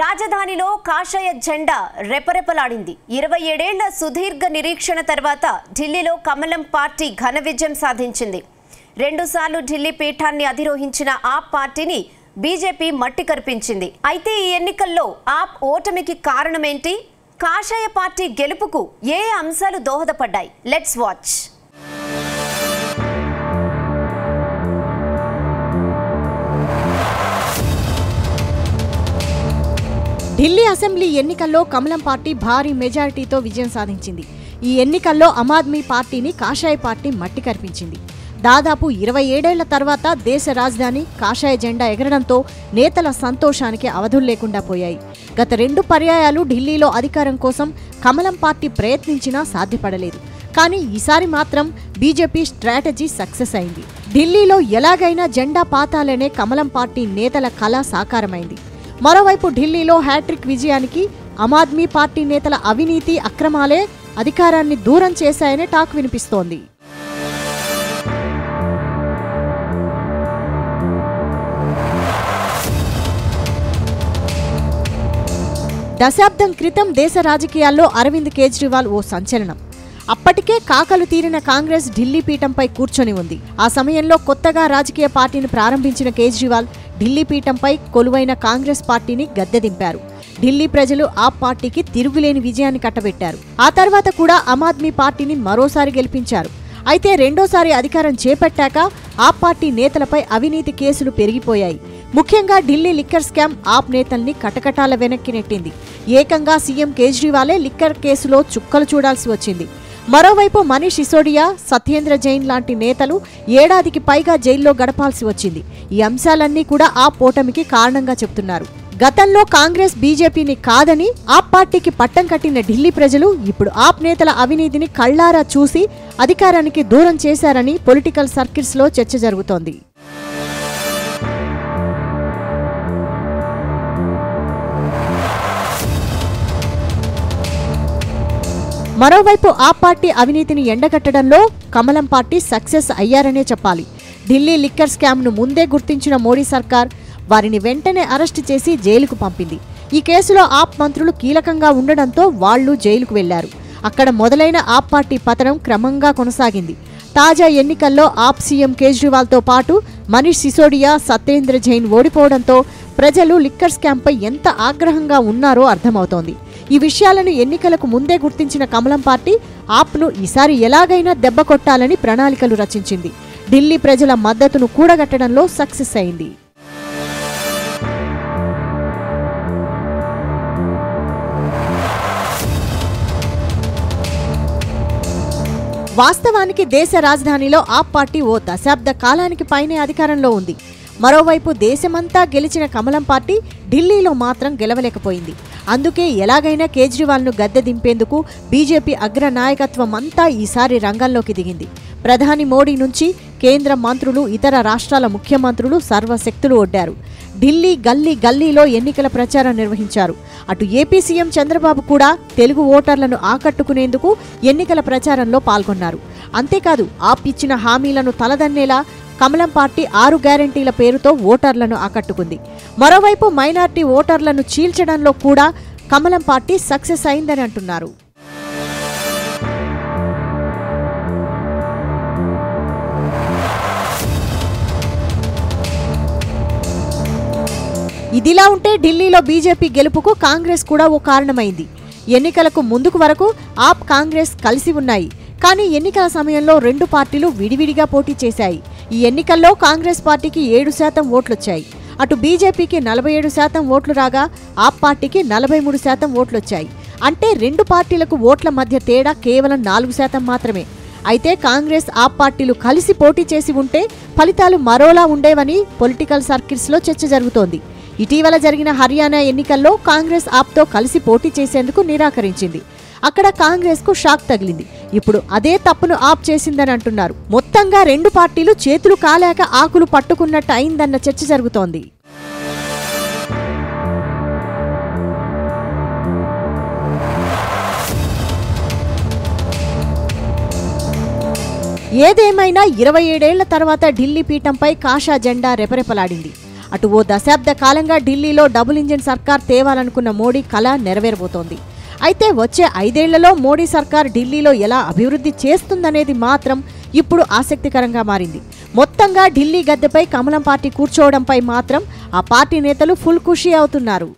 రాజధానిలో కాషాయ జెండా రెపరెపలాడింది. 27 ఏళ్ల సుదీర్ఘ నిరీక్షణ తర్వాత ఢిల్లీలో కమలం పార్టీ ఘన విజయం సాధించింది. 2 సార్లు ఢిల్లీ పీఠాన్ని అధిరోహించిన ఆప్ పార్టీని బీజేపీ మట్టి కరిపించింది. అయితే ఈ ఎన్నికల్లో ఆప్ ఓటమికి కారణమేంటి? కాషాయ పార్టీ గెలుపుకు ఏ అంశాలు దోహదపడ్డాయి? Let's watch. ఢిల్లీ అసెంబ్లీ ఎన్నికల్లో కమలం పార్టీ భారీ మెజారిటీతో విజయం సాధించింది. ఈ ఎన్నికల్లో ఆమ్ ఆద్మీ పార్టీని కాషాయ పార్టీ మట్టి కరిపించింది. దాదాపు 27 ఏళ్ల తర్వాత దేశ రాజధాని కాషాయ జెండా ఎగరడంతో నేతల సంతోషానికి అవధులు లేకుండా పోయాయి. గత 2 పర్యాయాలు ఢిల్లీలో అధికారం కోసం కమలం పార్టీ ప్రయత్నించినా సాధ్యపడలేదు. కానీ ఈసారి మాత్రం బీజేపీ స్ట్రాటజీ సక్సెస్ అయింది. ఢిల్లీలో ఎలాగైనా జెండా పాతాలనే కమలం పార్టీ నేతల కళ సాకారమైంది. మరోవైపు ఢిల్లీలో హ్యాట్రిక్ విజయానికి ఆమ్ ఆద్మీ పార్టీ నేతల అవినీతి అక్రమాలే అధికారాన్ని దూరం చేశాయనే టాక్ వినిపిస్తోంది. దశాబ్దం క్రితం దేశ రాజకీయాల్లో అరవింద్ కేజ్రీవాల్ ఓ సంచలనం. అప్పటికే కాకలు తీరిన కాంగ్రెస్ ఢిల్లీ పీఠంపై కూర్చొని ఉంది. ఆ సమయంలో కొత్తగా రాజకీయ పార్టీని ప్రారంభించిన కేజ్రీవాల్ ఢిల్లీ పీఠంపై కొలువైన కాంగ్రెస్ పార్టీని గద్దెదింపారు. ఢిల్లీ ప్రజలు ఆప్ పార్టీకి తిరుగులేని విజయాన్ని కట్టబెట్టారు. ఆ తర్వాత కూడా ఆమ్ ఆద్మీ పార్టీని మరోసారి గెలిపించారు. అయితే రెండోసారి అధికారం చేపట్టాక ఆప్ పార్టీ నేతలపై అవినీతి కేసులు పెరిగిపోయాయి. ముఖ్యంగా ఢిల్లీ లిక్కర్ స్కామ్ ఆప్ నేతల్ని కటకటాల వెనక్కి నెట్టింది. ఏకంగా సీఎం కేజ్రీవాలే లిక్కర్ కేసులో చుక్కలు చూడాల్సి వచ్చింది. మరోవైపు మనీష్ సిసోడియా, సత్యేంద్ర జైన్ లాంటి నేతలు ఏడాదికి పైగా జైల్లో గడపాల్సి వచ్చింది. ఈ అంశాలన్నీ కూడా ఆప్ ఓటమికి కారణంగా చెబుతున్నారు. గతంలో కాంగ్రెస్ బీజేపీని కాదని ఆప్ పార్టీకి పట్టం కట్టిన ఢిల్లీ ప్రజలు ఇప్పుడు ఆప్ నేతల అవినీతిని కళ్లారా చూసి అధికారానికి దూరం చేశారని పొలిటికల్ సర్కిల్స్ లో చర్చ జరుగుతోంది. మరోవైపు ఆప్ పార్టీ అవినీతిని ఎండగట్టడంలో కమలం పార్టీ సక్సెస్ అయ్యారనే చెప్పాలి. ఢిల్లీ లిక్కర్ స్కామ్ను ముందే గుర్తించిన మోడీ సర్కార్ వారిని వెంటనే అరెస్టు చేసి జైలుకు పంపింది. ఈ కేసులో ఆప్ మంత్రులు కీలకంగా ఉండడంతో వాళ్లు జైలుకు వెళ్లారు. అక్కడ మొదలైన ఆప్ పార్టీ పతనం క్రమంగా కొనసాగింది. తాజా ఎన్నికల్లో ఆప్ సీఎం కేజ్రీవాల్తో పాటు మనీష్ సిసోడియా, సత్యేంద్ర జైన్ ఓడిపోవడంతో ప్రజలు లిక్కర్ స్కామ్పై ఎంత ఆగ్రహంగా ఉన్నారో అర్థమవుతోంది. ఈ విషయాలను ఎన్నికలకు ముందే గుర్తించిన కమలం పార్టీ ఆప్ను ఈసారి ఎలాగైనా దెబ్బ కొట్టాలని ప్రణాళికలు రచించింది. ఢిల్లీ ప్రజల మద్దతును కూడగట్టడంలో సక్సెస్ అయింది. వాస్తవానికి దేశ రాజధానిలో ఆప్ పార్టీ ఓ దశాబ్ద కాలానికి పైనే అధికారంలో ఉంది. మరోవైపు దేశమంతా గెలిచిన కమలం పార్టీ ఢిల్లీలో మాత్రం గెలవలేకపోయింది. అందుకే ఎలాగైనా కేజ్రీవాల్ను గద్దె దింపేందుకు బీజేపీ అగ్ర నాయకత్వం అంతా ఈసారి రంగంలోకి దిగింది. ప్రధాని మోడీ నుంచి కేంద్ర మంత్రులు, ఇతర రాష్ట్రాల ముఖ్యమంత్రులు సర్వశక్తులు ఒడ్డారు. ఢిల్లీ గల్లీ గల్లీలో ఎన్నికల ప్రచారం నిర్వహించారు. అటు ఏపీ సీఎం చంద్రబాబు కూడా తెలుగు ఓటర్లను ఆకట్టుకునేందుకు ఎన్నికల ప్రచారంలో పాల్గొన్నారు. అంతేకాదు ఆప్ ఇచ్చిన హామీలను తలదన్నేలా కమలం పార్టీ 6 గ్యారంటీల పేరుతో ఓటర్లను ఆకట్టుకుంది. మరోవైపు మైనార్టీ ఓటర్లను చీల్చడంలో కూడా కమలం పార్టీ సక్సెస్ అయిందని అంటున్నారు. ఇదిలా ఉంటే ఢిల్లీలో బీజేపీ గెలుపుకు కాంగ్రెస్ కూడా ఓ కారణమైంది. ఎన్నికలకు ముందుకు వరకు ఆప్, కాంగ్రెస్ కలిసి ఉన్నాయి. కానీ ఎన్నికల సమయంలో 2 పార్టీలు విడివిడిగా పోటీ చేశాయి. ఈ ఎన్నికల్లో కాంగ్రెస్ పార్టీకి 7% ఓట్లొచ్చాయి. అటు బీజేపీకి 47% ఓట్లు రాగా ఆప్ పార్టీకి 43% ఓట్లొచ్చాయి. అంటే 2 పార్టీలకు ఓట్ల మధ్య తేడా కేవలం 4% మాత్రమే. అయితే కాంగ్రెస్, ఆప్ పార్టీలు కలిసి పోటీ చేసి ఉంటే ఫలితాలు మరోలా ఉండేవని పొలిటికల్ సర్కిల్స్లో చర్చ జరుగుతోంది. ఇటీవల జరిగిన హర్యానా ఎన్నికల్లో కాంగ్రెస్ ఆప్తో కలిసి పోటీ చేసేందుకు నిరాకరించింది. అక్కడ కాంగ్రెస్కు షాక్ తగిలింది. ఇప్పుడు అదే తప్పును ఆప్ చేసిందని అంటున్నారు. మొత్తంగా 2 పార్టీలు చేతులు కాలేక ఆకులు పట్టుకున్నట్టు అయిందన్న చర్చ జరుగుతోంది. ఏదేమైనా 27 ఏళ్ల తర్వాత ఢిల్లీ పీఠంపై కాషా జెండా రెపరెపలాడింది. అటు ఓ దశాబ్ద కాలంగా ఢిల్లీలో డబుల్ ఇంజిన్ సర్కార్ తేవాలనుకున్న మోడీ కల నెరవేరబోతోంది. అయితే వచ్చే 5 ఏళ్లలో మోడీ సర్కార్ ఢిల్లీలో ఎలా అభివృద్ధి చేస్తుందనేది మాత్రం ఇప్పుడు ఆసక్తికరంగా మారింది. మొత్తంగా ఢిల్లీ గద్దెపై కమలం పార్టీ కూర్చోవడంపై మాత్రం ఆ పార్టీ నేతలు ఫుల్ ఖుషీ అవుతున్నారు.